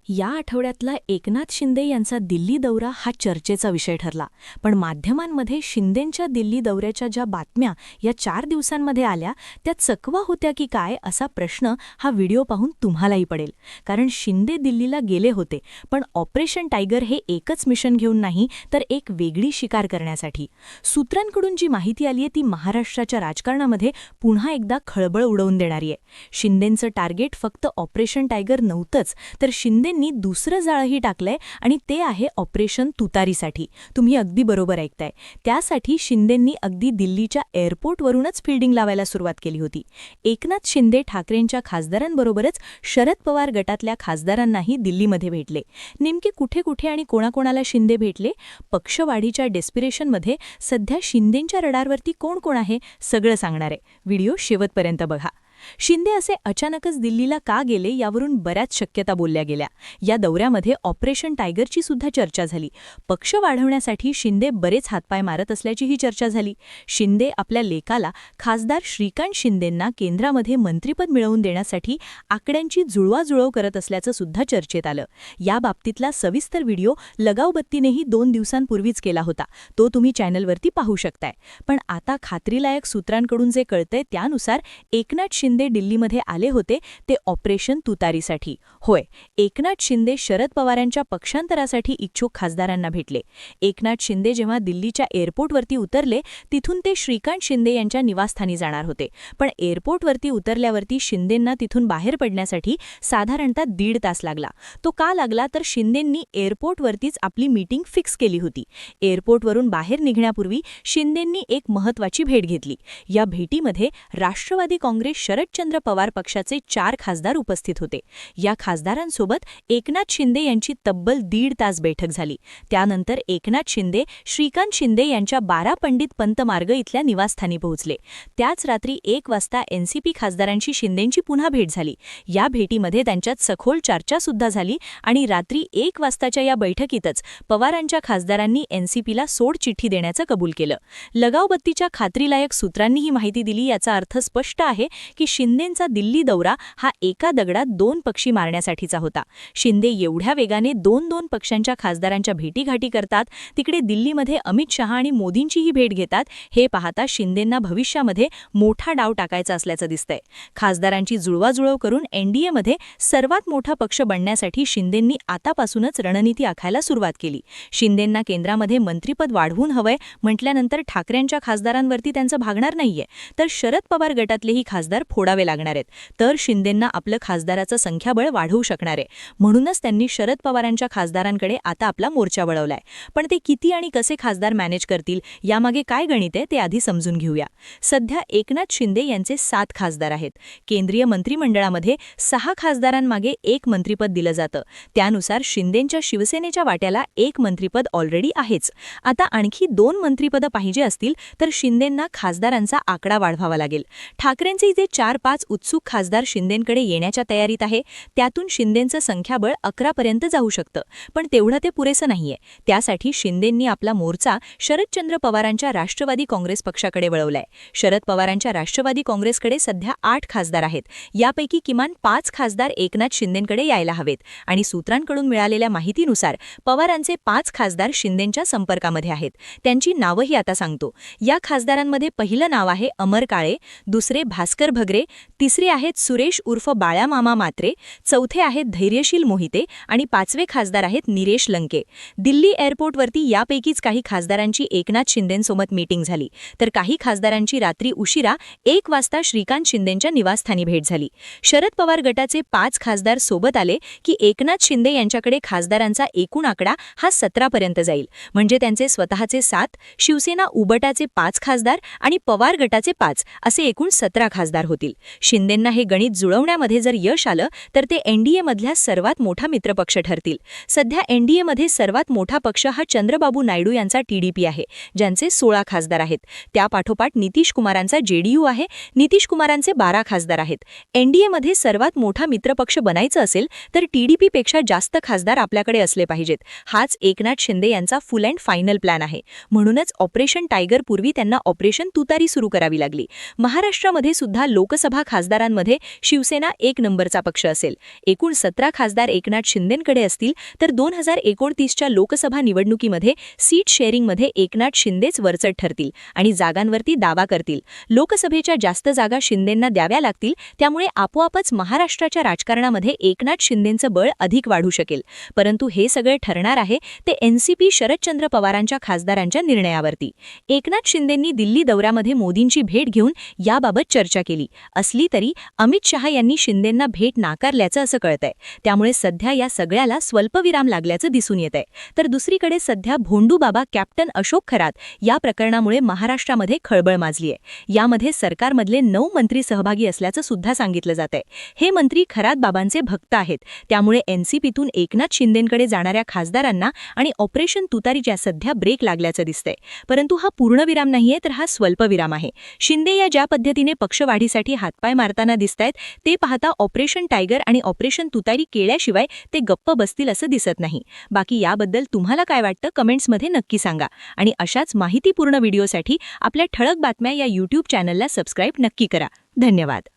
या आठवड्यातला एकनाथ शिंदे यांचा दिल्ली दौरा हा चर्चेचा विषय ठरला. पण माध्यमांमध्ये शिंदेंच्या दिल्ली दौऱ्याच्या ज्या बातम्या या 4 दिवसांमध्ये आल्या त्या चकवा होत्या की काय असा प्रश्न हा व्हिडिओ पाहून तुम्हालाही पडेल. कारण शिंदे दिल्लीला गेले होते, पण ऑपरेशन टायगर हे एकच मिशन घेऊन नाही, तर एक वेगळी शिकार करण्यासाठी. सूत्रांकडून जी माहिती आलीये ती महाराष्ट्राच्या राजकारणामध्ये पुन्हा एकदा खळबळ उडवून देणारी आहे. शिंदेंचं टार्गेट फक्त ऑपरेशन टायगर नव्हतंच, तर शिंदेंनी दुसरं जाळंही टाकलंय आणि ते आहे ऑपरेशन तुतारीसाठी. तुम्ही अगदी बरोबर ऐकताय. त्यासाठी शिंदेंनी अगदी दिल्लीच्या एअरपोर्टवरूनच फिल्डिंग लावायला सुरुवात केली होती. एकनाथ शिंदे ठाकरेंच्या खासदारांबरोबरच शरद पवार गटातल्या खासदारांनाही दिल्लीमध्ये भेटले. नेमके कुठे कुठे आणि कोणाकोणाला शिंदे भेटले? पक्षवाढीच्या डेस्पिरेशनमध्ये सध्या शिंदेंच्या रडारवरती कोण कोण आहे सगळं सांगणार आहे. व्हिडिओ शेवटपर्यंत बघा. शिंदे असे अचानकच दिल्लीला का गेले यावरून बऱ्याच शक्यता बोलल्या गेल्या. या दौऱ्यामध्ये ऑपरेशन टायगरची सुद्धा चर्चा झाली. पक्ष वाढवण्यासाठी शिंदे बरेच हातपाय मारत असल्याचीही चर्चा झाली. शिंदे आपल्या लेकाला खासदार श्रीकांत शिंदेंना केंद्रामध्ये मंत्रिपद मिळवून देण्यासाठी आकड्यांची जुळवाजुळव करत असल्याचं सुद्धा चर्चेत आलं. या बाबतीतला सविस्तर व्हिडिओ लगावबत्तीनेही 2 दिवसांपूर्वीच केला होता. तो तुम्ही चॅनलवरती पाहू शकताय. पण आता खात्रीलायक सूत्रांकडून जे कळतंय त्यानुसार एकनाथ शिंदे दिल्लीमध्ये आले होते ते ऑपरेशन तुतारीसाठी. होय, एकनाथ शिंदे शरद पवारांच्या पक्षांतरासाठी इच्छुक खासदारांना भेटले. एकनाथ शिंदे जेव्हा दिल्लीच्या एअरपोर्टवरती उतरले तिथून ते श्रीकांत शिंदे यांच्या निवासस्थानी जाणार होते. पण एअरपोर्टवरती उतरल्यावरती शिंदेंना तिथून बाहेर पडण्यासाठी साधारणतः 1.5 तास लागला. तो का लागला तर शिंदेंनी एअरपोर्टवरतीच आपली मीटिंग फिक्स केली होती. एअरपोर्टवरून बाहेर निघण्यापूर्वी शिंदेंनी एक महत्त्वाची भेट घेतली. या भेटीमध्ये राष्ट्रवादी काँग्रेस शरदचंद्र पवार पक्षाचे 4 खासदार उपस्थित होते. या खासदारांसोबत एकनाथ शिंदे यांची तब्बल 1.5 तास बैठक झाली. त्यानंतर एकनाथ शिंदे श्रीकांत शिंदे यांच्या 12 पंडित पंत मार्ग इथल्या निवासस्थानी पोहोचले. त्याच रात्री 1 वाजता एनसीपी खासदारांशी शिंदेंची पुन्हा भेट झाली. या भेटीमध्ये त्यांच्यात सखोल चर्चा सुद्धा झाली आणि रात्री 1 वाजताच्या या बैठकीतच पवारांच्या खासदारांनी एनसीपीला सोडचिठ्ठी देण्याचं कबूल केलं. लगावबत्तीच्या खात्रीलायक सूत्रांनी ही माहिती दिली. याचा अर्थ स्पष्ट आहे की शिंदेंचा दिल्ली दौरा हा एका दगडात 2 पक्षी मारण्यासाठीचा होता. शिंदे एवढ्या वेगाने 2 पक्षांच्या खासदारांच्या भेटीगाठी करतात, तिकडे दिल्लीमध्ये अमित शहा आणि मोदींचीही भेट घेतात. हे पाहता शिंदेंना भविष्यामध्ये मोठा डाव टाकायचा असल्याचं दिसतंय. खासदारांची जुळवाजुळव करून एनडीएमध्ये सर्वात मोठा पक्ष बनण्यासाठी शिंदेंनी आतापासूनच रणनीती आखायला सुरुवात केली. शिंदेंना केंद्रामध्ये मंत्रिपद वाढवून हवंय म्हटल्यानंतर ठाकरेंच्या खासदारांवरती त्यांचं भागणार नाहीये, तर शरद पवार गटातलेही खासदार फोडावे लागणार आहेत. तर शिंदेंना आपलं खासदाराचं संख्याबळ वाढवू शकणार आहे. म्हणूनच त्यांनी शरद पवारांच्या खासदारांकडे आता आपला मोर्चा वळवलाय. पण ते किती आणि कसे खासदार मॅनेज करतील यामागे काय गणित आहे ते आधी समजून घेऊया. सध्या एकनाथ शिंदे यांचे 7 खासदार आहेत. केंद्रीय मंत्रिमंडळामध्ये 6 खासदारांमागे 1 मंत्रिपद दिलं जातं. त्यानुसार शिंदेंच्या शिवसेनेच्या वाट्याला 1 मंत्रिपद ऑलरेडी आहेच. आता आणखी 2 मंत्रिपदं पाहिजे असतील तर शिंदेंना खासदारांचा आकडा वाढवावा लागेल. ठाकरेंचे जे 4-5 उत्सुक खासदार शिंदेंकडे येण्याच्या तयारीत आहे, त्यातून शिंदेंचं संख्याबळ 11 पर्यंत जाऊ शकतं. पण तेवढं ते पुरेसं नाहीये. त्यासाठी शिंदेंनी आपला मोर्चा शरदचंद्र पवारांच्या राष्ट्रवादी काँग्रेस पक्षाकडे वळवलाय. शरद पवारांच्या राष्ट्रवादी काँग्रेसकडे सध्या 8 खासदार आहेत. यापैकी किमान 5 खासदार एकनाथ शिंदेंकडे यायला हवेत आणि सूत्रांकडून मिळालेल्या माहितीनुसार पवारांचे 5 खासदार शिंदेंच्या संपर्कामध्ये आहेत. त्यांची नावंही आता सांगतो. या खासदारांमध्ये पहिलं नाव आहे अमर काळे, दुसरे भास्कर भगरे, तिसरे आहेत सुरेश उर्फ बाळा मामा मात्रे, चौथे आहेत धैर्यशील मोहिते आणि 5वे खासदार आहेत निरेश लंके. दिल्ली एअरपोर्टवरती यापैकीच काही खासदारांची एकनाथ शिंदेंसोबत मीटिंग झाली, तर काही खासदारांची रात्री उशिरा 1 वाजता श्रीकांत शिंदेंच्या निवासस्थानी भेट झाली. शरद पवार गटाचे 5 खासदार सोबत आले की एकनाथ शिंदे यांच्याकडे खासदारांचा एकूण आकडा हा 17 पर्यंत जाईल. म्हणजे त्यांचे स्वतःचे 7, शिवसेना उबटाचे 5 खासदार आणि पवार गटाचे 5 असे एकूण 17 खासदार होतील. शिंदेंना हे गणित जुळवण्यामध्ये जर यश आलं तर ते एनडीएमधल्या सर्वात मोठा मित्रपक्ष ठरतील. सध्या एनडीएमध्ये सर्वात मोठा पक्ष हा चंद्रबाबू नायडू यांचा टीडीपी आहे, ज्यांचे 16 खासदार आहेत. त्यापाठोपाठ नितीश कुमारांचा जेडीयू आहे. नितीश कुमारांचे 12 खासदार आहेत. एनडीएमध्ये सर्वात मोठा मित्रपक्ष बनायचं असेल तर टीडीपीपेक्षा जास्त खासदार आपल्याकडे असले पाहिजेत. हाच एकनाथ शिंदे यांचा फुल अँड फायनल प्लॅन आहे. म्हणूनच ऑपरेशन टायगर पूर्वी त्यांना ऑपरेशन तुतारी सुरू करावी लागली. महाराष्ट्रामध्ये सुद्धा लोक लोकसभा खासदारांमध्ये शिवसेना 1 नंबरचा पक्ष असेल. एकूण 17 खासदार एकनाथ शिंदेंकडे असतील, तर 2029च्या लोकसभा निवडणुकीमध्ये सीट शेअरिंगमध्ये एकनाथ शिंदेच वरचढ ठरतील आणि जागांवरती दावा करतील. लोकसभेच्या जास्त जागा शिंदेंना द्याव्या लागतील, त्यामुळे आपोआपच महाराष्ट्राच्या राजकारणामध्ये एकनाथ शिंदेंचं बळ अधिक वाढू शकेल. परंतु हे सगळे ठरणार आहे ते एनसीपी शरदचंद्र पवारांच्या खासदारांच्या निर्णयावरती. एकनाथ शिंदेंनी दिल्ली दौऱ्यामध्ये मोदींची भेट घेऊन याबाबत चर्चा केली असली तरी अमित शहा यांनी शिंदेंना भेट नाकारल्याचं असं कळतंय. त्यामुळे सध्या या सगळ्याला स्वल्पविराम लागल्याचं दिसून येतंय. तर दुसरीकडे सध्या भोंडूबाबा कॅप्टन अशोक खरात या प्रकरणामुळे महाराष्ट्रामध्ये खळबळ माजलीय. यामध्ये सरकारमधले 9 मंत्री सहभागी असल्याचं सुद्धा सांगितलं जातंय. हे मंत्री खरात बाबांचे भक्त आहेत. त्यामुळे एनसीपीतून एकनाथ शिंदेंकडे जाणाऱ्या खासदारांना आणि ऑपरेशन तुतारीच्या सध्या ब्रेक लागल्याचं दिसतंय. परंतु हा पूर्णविराम नाहीये, तर हा स्वल्पविराम आहे. शिंदे या ज्या पद्धतीने पक्षवाढीसाठी हातपाय मारताना दिसतायत ते पाहता ऑपरेशन टायगर आणि ऑपरेशन तुतारी केल्याशिवाय ते गप्प बसतील असं दिसत नाही. बाकी याबद्दल तुम्हाला काय वाटतं कमेंट्समध्ये नक्की सांगा. आणि अशाच माहितीपूर्ण व्हिडिओसाठी आपल्या ठळक बातम्या या YouTube चॅनलला सबस्क्राईब नक्की करा. धन्यवाद.